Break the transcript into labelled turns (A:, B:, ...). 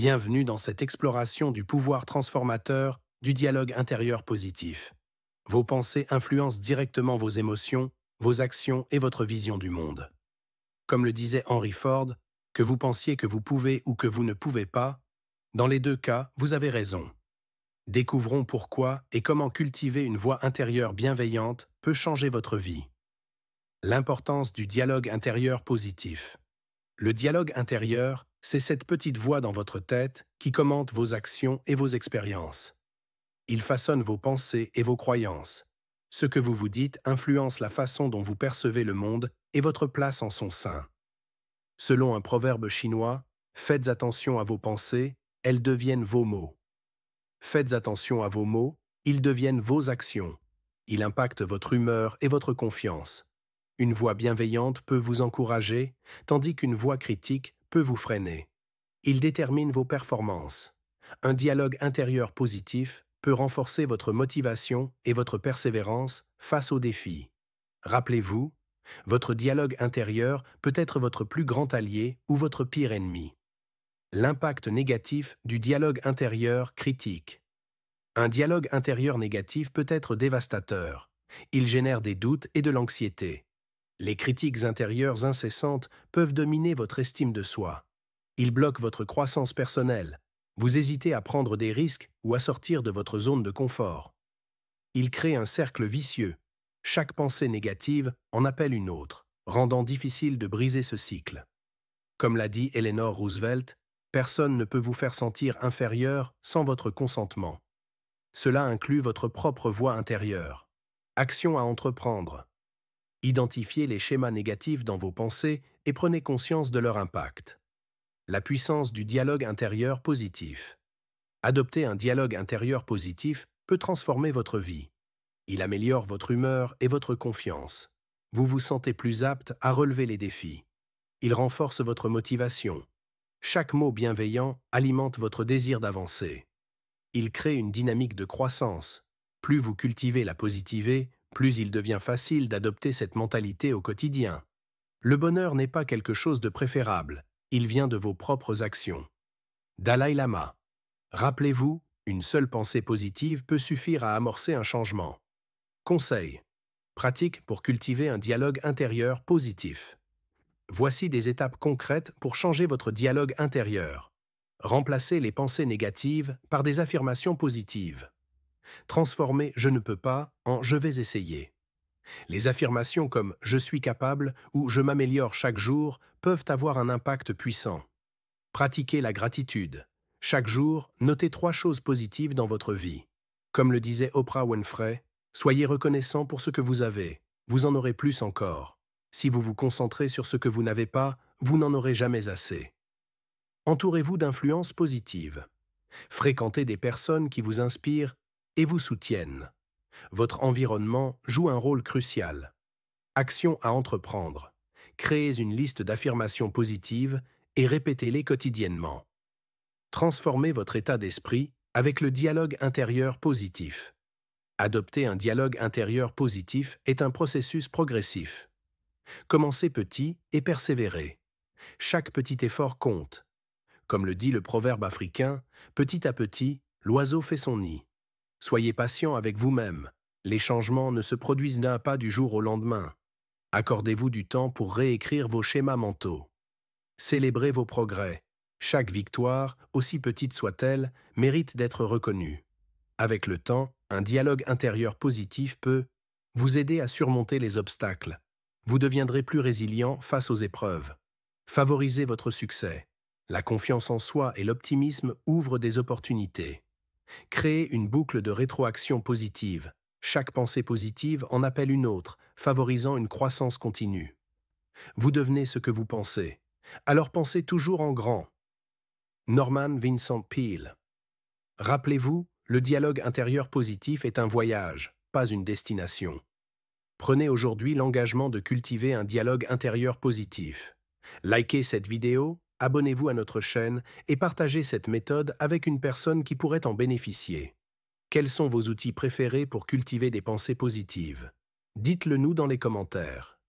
A: Bienvenue dans cette exploration du pouvoir transformateur du dialogue intérieur positif. Vos pensées influencent directement vos émotions, vos actions et votre vision du monde. Comme le disait Henry Ford, que vous pensiez que vous pouvez ou que vous ne pouvez pas, dans les deux cas, vous avez raison. Découvrons pourquoi et comment cultiver une voix intérieure bienveillante peut changer votre vie. L'importance du dialogue intérieur positif. Le dialogue intérieur, c'est cette petite voix dans votre tête qui commente vos actions et vos expériences. Il façonne vos pensées et vos croyances. Ce que vous vous dites influence la façon dont vous percevez le monde et votre place en son sein. Selon un proverbe chinois, faites attention à vos pensées, elles deviennent vos mots. Faites attention à vos mots, ils deviennent vos actions. Ils impactent votre humeur et votre confiance. Une voix bienveillante peut vous encourager, tandis qu'une voix critique peut vous freiner. Il détermine vos performances. Un dialogue intérieur positif peut renforcer votre motivation et votre persévérance face aux défis. Rappelez-vous, votre dialogue intérieur peut être votre plus grand allié ou votre pire ennemi. L'impact négatif du dialogue intérieur critique. Un dialogue intérieur négatif peut être dévastateur. Il génère des doutes et de l'anxiété. Les critiques intérieures incessantes peuvent dominer votre estime de soi. Ils bloquent votre croissance personnelle. Vous hésitez à prendre des risques ou à sortir de votre zone de confort. Ils créent un cercle vicieux. Chaque pensée négative en appelle une autre, rendant difficile de briser ce cycle. Comme l'a dit Eleanor Roosevelt, personne ne peut vous faire sentir inférieur sans votre consentement. Cela inclut votre propre voix intérieure. Action à entreprendre. Identifiez les schémas négatifs dans vos pensées et prenez conscience de leur impact. La puissance du dialogue intérieur positif. Adopter un dialogue intérieur positif peut transformer votre vie. Il améliore votre humeur et votre confiance. Vous vous sentez plus apte à relever les défis. Il renforce votre motivation. Chaque mot bienveillant alimente votre désir d'avancer. Il crée une dynamique de croissance. Plus vous cultivez la positivité, plus il devient facile d'adopter cette mentalité au quotidien. Le bonheur n'est pas quelque chose de préférable, il vient de vos propres actions. Dalai Lama. Rappelez-vous, une seule pensée positive peut suffire à amorcer un changement. Conseil. Pratique pour cultiver un dialogue intérieur positif. Voici des étapes concrètes pour changer votre dialogue intérieur. Remplacez les pensées négatives par des affirmations positives. Transformez « je ne peux pas » en « je vais essayer ». Les affirmations comme « je suis capable » ou « je m'améliore chaque jour » peuvent avoir un impact puissant. Pratiquez la gratitude. Chaque jour, notez 3 choses positives dans votre vie. Comme le disait Oprah Winfrey, soyez reconnaissant pour ce que vous avez. Vous en aurez plus encore. Si vous vous concentrez sur ce que vous n'avez pas, vous n'en aurez jamais assez. Entourez-vous d'influences positives. Fréquentez des personnes qui vous inspirent et vous soutiennent. Votre environnement joue un rôle crucial. Action à entreprendre. Créez une liste d'affirmations positives et répétez-les quotidiennement. Transformez votre état d'esprit avec le dialogue intérieur positif. Adopter un dialogue intérieur positif est un processus progressif. Commencez petit et persévérez. Chaque petit effort compte. Comme le dit le proverbe africain, petit à petit, l'oiseau fait son nid. Soyez patient avec vous-même. Les changements ne se produisent pas du jour au lendemain. Accordez-vous du temps pour réécrire vos schémas mentaux. Célébrez vos progrès. Chaque victoire, aussi petite soit-elle, mérite d'être reconnue. Avec le temps, un dialogue intérieur positif peut vous aider à surmonter les obstacles. Vous deviendrez plus résilient face aux épreuves. Favorisez votre succès. La confiance en soi et l'optimisme ouvrent des opportunités. Créez une boucle de rétroaction positive. Chaque pensée positive en appelle une autre, favorisant une croissance continue. Vous devenez ce que vous pensez. Alors pensez toujours en grand. Norman Vincent Peale. Rappelez-vous, le dialogue intérieur positif est un voyage, pas une destination. Prenez aujourd'hui l'engagement de cultiver un dialogue intérieur positif. Likez cette vidéo, abonnez-vous à notre chaîne et partagez cette méthode avec une personne qui pourrait en bénéficier. Quels sont vos outils préférés pour cultiver des pensées positives? Dites-le nous dans les commentaires.